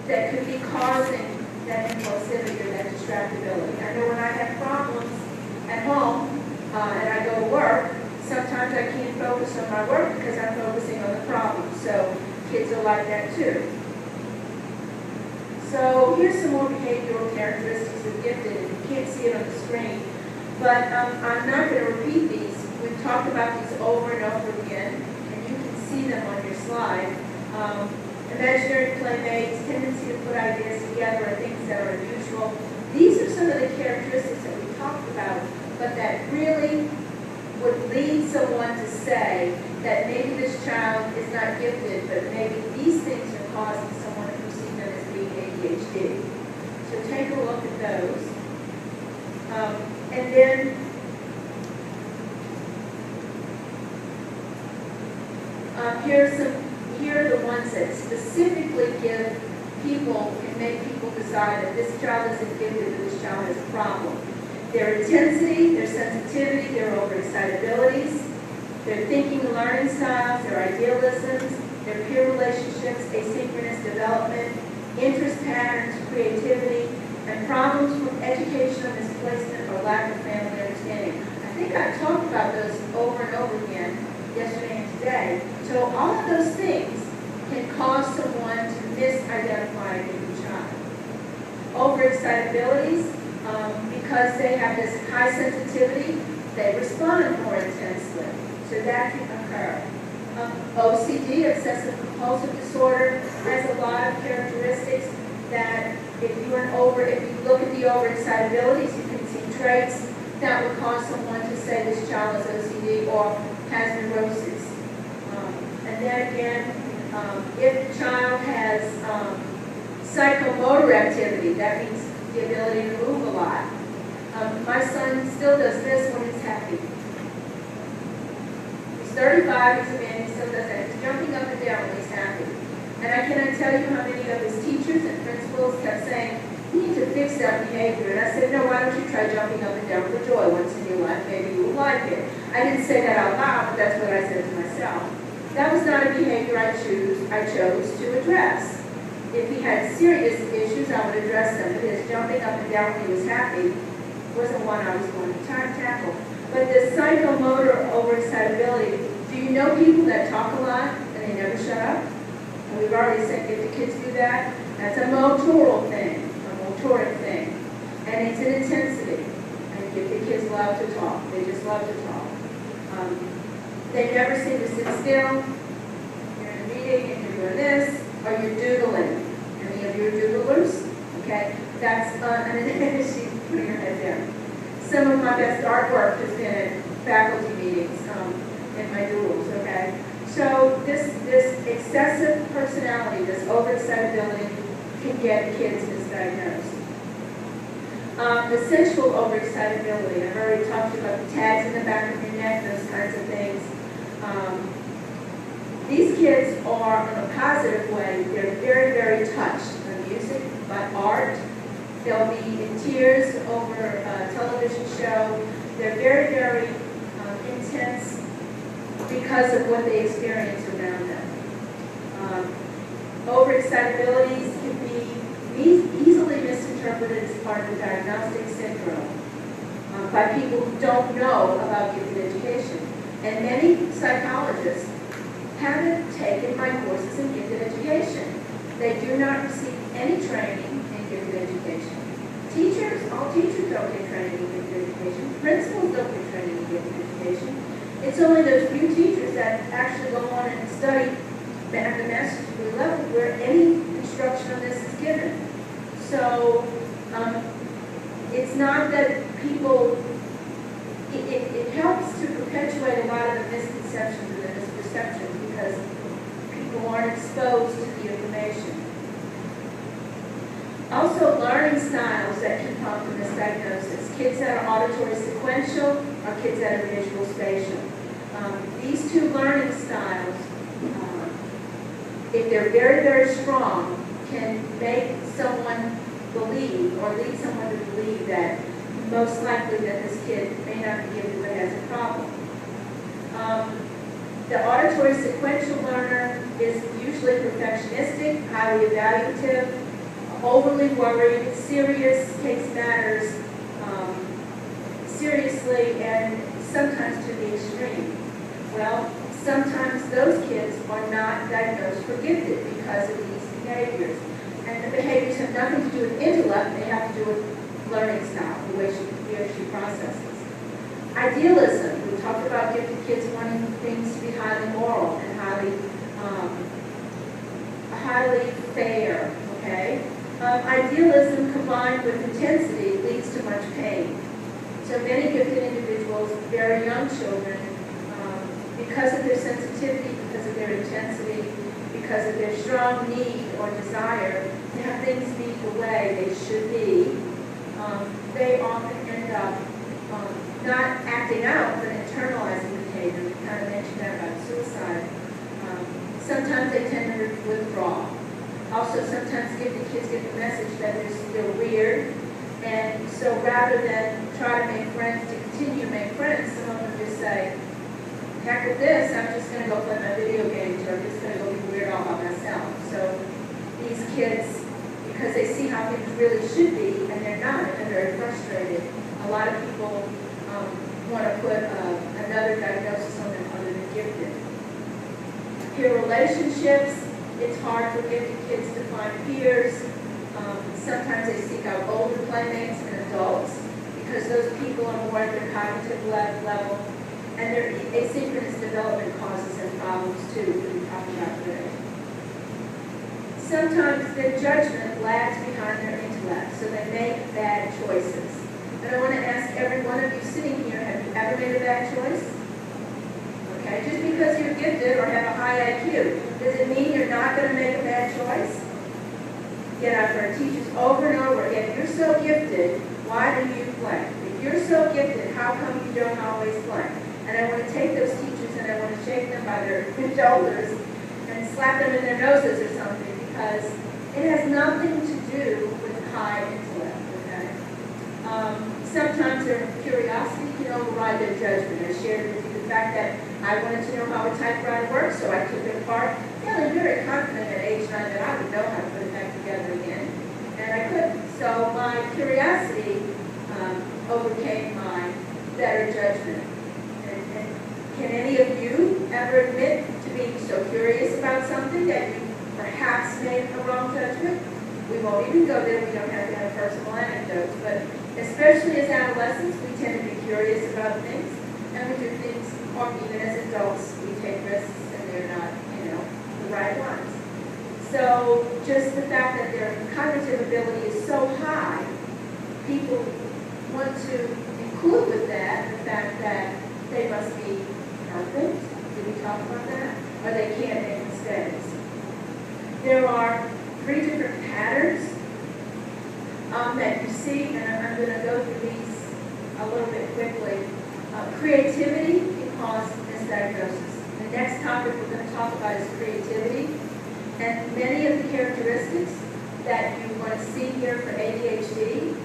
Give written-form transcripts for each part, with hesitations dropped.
that could be causing that impulsivity or that distractibility. I know when I have problems at home and I go to work, sometimes I can't focus on my work because I'm focusing on the problem. So kids are like that too. So here's some more behavioral characteristics of gifted. You can't see it on the screen, but I'm not going to repeat these. We've talked about these over and over again, and you can see them on your slide. Imaginary playmates, tendency to put ideas together or things that are unusual. These are some of the characteristics that we talked about, but that really would lead someone to say that maybe this child is not gifted, but maybe these things are causing someone to perceive them as being ADHD. So take a look at those. And then here are the ones that specifically give people, can make people decide that this child isn't gifted or this child has a problem. Their intensity, their sensitivity, their overexcitabilities, their thinking and learning styles, their idealisms, their peer relationships, asynchronous development, interest patterns, creativity, and problems from educational misplacement or lack of family understanding. I think I've talked about those over and over again yesterday and today. So all of those things can cause someone to misidentify a given child. Overexcitabilities, because they have this high sensitivity, they respond more intensely. So that can occur. OCD, obsessive compulsive disorder, has a lot of characteristics that if you look at the overexcitabilities, you can see traits that would cause someone to say this child is OCD or has neurosis. And then again, if the child has psychomotor activity, that means the ability to move a lot. My son still does this when he's happy. He's 35, he's a man, he still does that. He's jumping up and down when he's happy. And I cannot tell you how many of his teachers and principals kept saying, you need to fix that behavior. And I said, no, why don't you try jumping up and down for joy once in your life? Maybe you will like it. I didn't say that out loud, but that's what I said to myself. That was not a behavior I chose to address. If he had serious issues, I would address them. But his jumping up and down when he was happy wasn't one I was going to tackle. But the psychomotor overexcitability, do you know people that talk a lot and they never shut up? And we've already said if the kids do that, that's a motoral thing, a motoric thing. And it's an intensity. And if the kids love to talk, they just love to talk. They never seem to sit still. You're in a meeting and you're doing this, or you're doodling. Any of you are doodlers? Okay? That's she's putting her head down. Some of my best artwork has been at faculty meetings in my doodles, okay? So this excessive personality, this overexcitability, can get kids misdiagnosed. The sensual overexcitability, I've already talked about the tags in the back of your neck, those kinds of things. These kids are, in a positive way, they're very, very touched by music, by art. They'll be in tears over a television show. They're very, very intense because of what they experience around them. Overexcitabilities can be easily misinterpreted as part of the diagnostic syndrome by people who don't know about gifted education. And many psychologists haven't taken my courses in gifted education. They do not receive any training in gifted education. All teachers don't get training in gifted education. Principals don't get training in gifted education. It's only those few teachers that actually go on and study at the master's degree level where any instruction on this is given. So it's not that people, it helps to perpetuate a lot of the misconceptions and the misperceptions because people aren't exposed to the information. Also, learning styles that can prompt a misdiagnosis. Kids that are auditory sequential or kids that are visual spatial. These two learning styles, if they're very, very strong, can make someone believe or lead someone to believe that most likely that this kid may not be gifted but has a problem. The auditory sequential learner is usually perfectionistic, highly evaluative, overly worried, serious, takes matters seriously, and sometimes to the extreme. Well, sometimes those kids are not diagnosed for gifted because of these behaviors. And the behaviors have nothing to do with intellect, they have to do with learning style, the way he or she processes. Idealism, we talked about gifted kids wanting things to be highly moral and highly fair, okay? Idealism combined with intensity leads to much pain. So many gifted individuals, very young children, because of their sensitivity, because of their intensity, because of their strong need or desire to have things be the way they should be, they often end up not acting out, but internalizing behavior. We kind of mentioned that about suicide. Sometimes they tend to withdraw. Also, sometimes gifted kids get the message that they're weird, and so rather than try to make friends, to continue to make friends, some of them just say, heck with this, I'm just going to go play my video games, or I'm just going to go be weird all by myself. So these kids, because they see how things really should be, and they're not, and they're very frustrated, a lot of people want to put another diagnosis on them other than gifted. Peer relationships, it's hard for gifted kids to find peers. Sometimes they seek out older playmates and adults because those people are more at their cognitive level, and their asynchronous development causes them problems too, that we talked about today. Sometimes their judgment lags behind their intellect, so they make bad choices. And I want to ask every one of you sitting here, have you ever made a bad choice? Okay, just because you're gifted or have a high IQ, does it mean you're not going to make a bad choice? Get out for our teachers over and over again. If you're so gifted, why do you play? If you're so gifted, how come you don't always play? And I want to take those teachers and I want to shake them by their shoulders and slap them in their noses or something, because it has nothing to do with high intellect, okay? Sometimes their curiosity can override their judgment. I shared with you the fact that I wanted to know how a typewriter works, so I took it apart, feeling very confident at age 9 that I would know how to put it back together again, and I couldn't. So my curiosity overcame my better judgment. And can any of you ever admit to being so curious about something that you perhaps made a wrong judgment? We won't even go there. We don't have to have personal anecdotes, but especially as adolescents, we tend to be curious about things, and we do things, or even as adults, we take risks and they're not, the right ones. So just the fact that their cognitive ability is so high, people want to include with that the fact that they must be perfect. Did we talk about that? Or they can't make mistakes. There are 3 different patterns that you see, and I'm going to go through these a little bit quickly. Creativity can cause misdiagnosis. The next topic we're going to talk about is creativity. And many of the characteristics that you want to see here for ADHD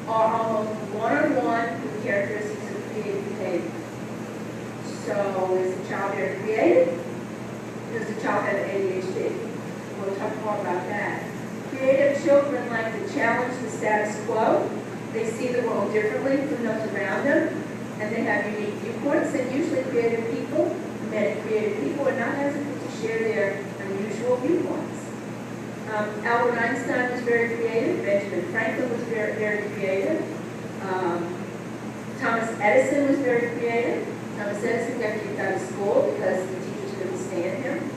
are almost one-on-one with characteristics of creative behavior. So is the child very creative? Does the child have ADHD? We'll talk more about that. Creative children like to challenge the status quo. They see the world differently from those around them, and they have unique viewpoints. And usually creative people, many creative people, are not hesitant to share their unusual viewpoints. Albert Einstein was very creative. Benjamin Franklin was very, very creative. Thomas Edison was very creative. Thomas Edison got kicked out of school because the teachers couldn't stand him.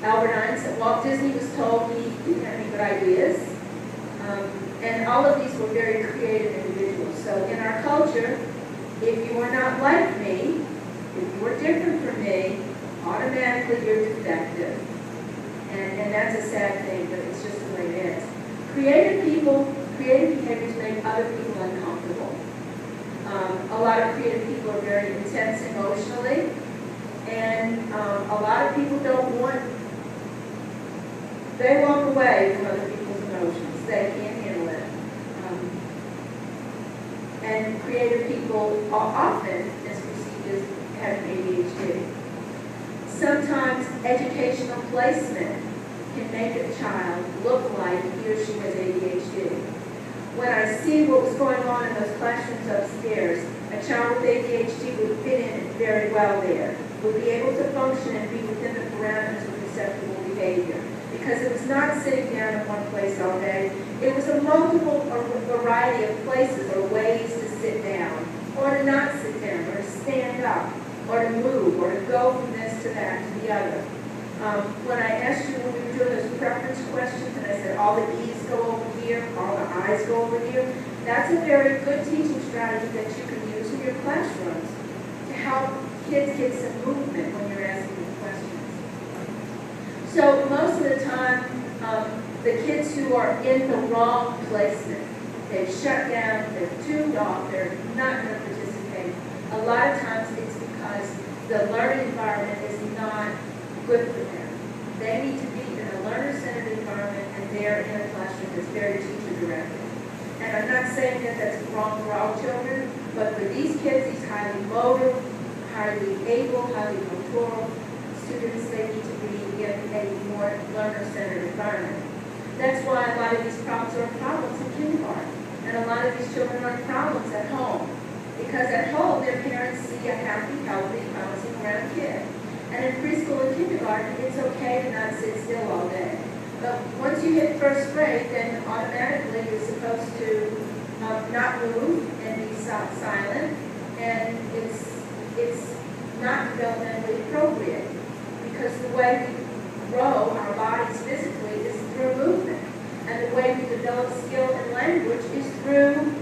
Albert Einstein, Walt Disney was told he didn't have any good ideas. And all of these were very creative individuals. So in our culture, if you are not like me, if you are different from me, automatically you're defective. And that's a sad thing, but it's just the way it is. Creative behaviors make other people uncomfortable. A lot of creative people are very intense emotionally, and a lot of people don't want, they walk away from other people's emotions. They can't handle it. And creative people are often is perceived as having ADHD. Sometimes educational placement can make a child look like he or she has ADHD. When I see what was going on in those classrooms upstairs, a child with ADHD would fit in very well there, would be able to function and be within the parameters of acceptable behavior. Because it was not sitting down in one place all day. It was a variety of places or ways to sit down, or to not sit down, or to stand up, or to move, or to go from this to that to the other. When I asked you when we were doing those preference questions, and I said all the E's go over here, all the I's go over here, that's a very good teaching strategy that you can use in your classrooms to help kids get some movement when you're asking them questions. So most of the time, the kids who are in the wrong placement, they've shut down, they're tuned off, they're not going to participate. A lot of times it's because the learning environment is not good for them. They need to be in a learner-centered environment, and they're in a classroom that's very teacher-directed. And I'm not saying that that's wrong for all children, but for these kids, these highly motive, highly able, highly motoral students, they need to be in a more learner-centered environment. That's why a lot of these problems are problems in kindergarten. And a lot of these children are problems at home. Because at home, their parents see a happy, healthy, bouncing around kid. And in preschool and kindergarten, it's okay to not sit still all day. But once you hit first grade, then automatically you're supposed to not move and be silent. And it's not developmentally appropriate. Because the way we grow our bodies physically is through movement. And the way we develop skill in language is through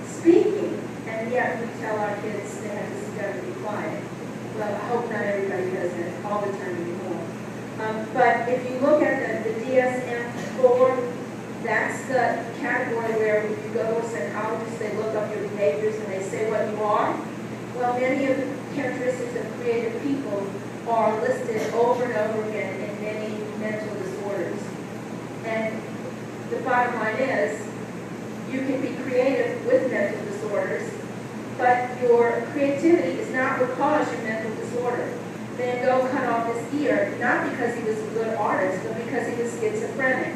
speaking. And yet we tell our kids they have to sit down and be quiet. Well, I hope not everybody does that all the time anymore. But if you look at the DSM-4, that's the category where if you go to a psychologist, they look up your behaviors and they say what you are. Well, many of the characteristics of creative people are listed over and over again in many mental disorders. And the bottom line is, you can be creative with mental disorders, but your creativity is not what caused your mental disorder. Van Gogh cut off his ear, not because he was a good artist, but because he was schizophrenic.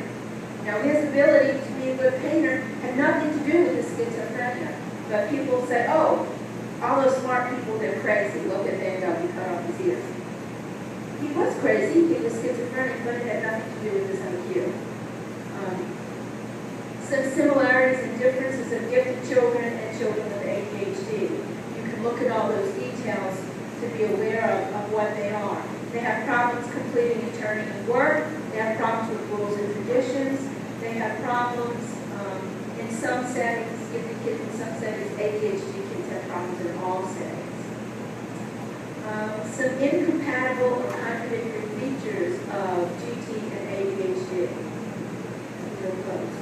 Now, his ability to be a good painter had nothing to do with his schizophrenia. But people say, oh, all those smart people, they're crazy. Look at Van Gogh, he cut off his ears. He was crazy, he was schizophrenic, but it had nothing to do with his IQ. Some similarities and differences of gifted children and children with ADHD. You can look at all those details to be aware of what they are. They have problems completing and turning in work. They have problems with rules and traditions. They have problems in some settings, gifted kids in some settings, ADHD kids have problems in all settings. Some incompatible or contradictory features of GT and ADHD. Real close.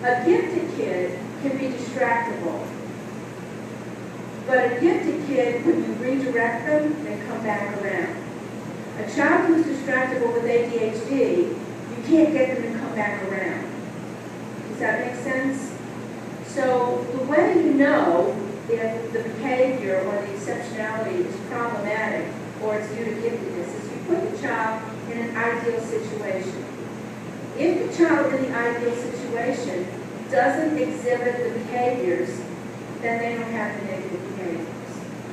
A gifted kid can be distractible, but a gifted kid, when you redirect them, they come back around. A child who's distractible with ADHD, you can't get them to come back around. Does that make sense? So the way you know if the behavior or the exceptionality is problematic or it's due to giftedness is you put the child in an ideal situation. If the child in the ideal situation doesn't exhibit the behaviors, then they don't have the negative behaviors.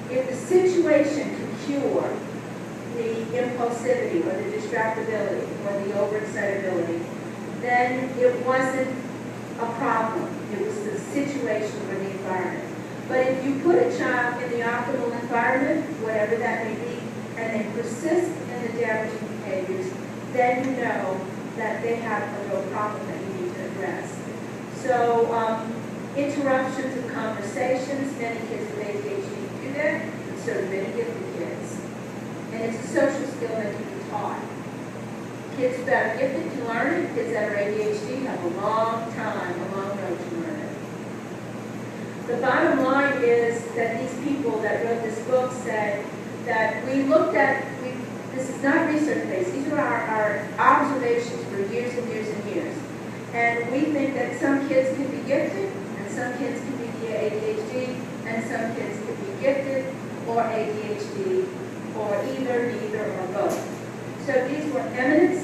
If the situation can cure the impulsivity or the distractibility or the overexcitability, then it wasn't a problem. It was the situation or the environment. But if you put a child in the optimal environment, whatever that may be, and they persist in the damaging behaviors, then you know that they have a real problem that you need to address. So interruptions of conversations, many kids with ADHD do that, and so do many gifted kids. And it's a social skill that can be taught. Kids that are gifted can learn it, kids that are ADHD have a long road to learn it. The bottom line is that these people that wrote this book said that we looked at, this is not research-based, these are our observations for years and years and years. And we think that some kids can be gifted, and some kids can be ADHD, and some kids can be gifted or ADHD, or either, neither, or both. So these were eminent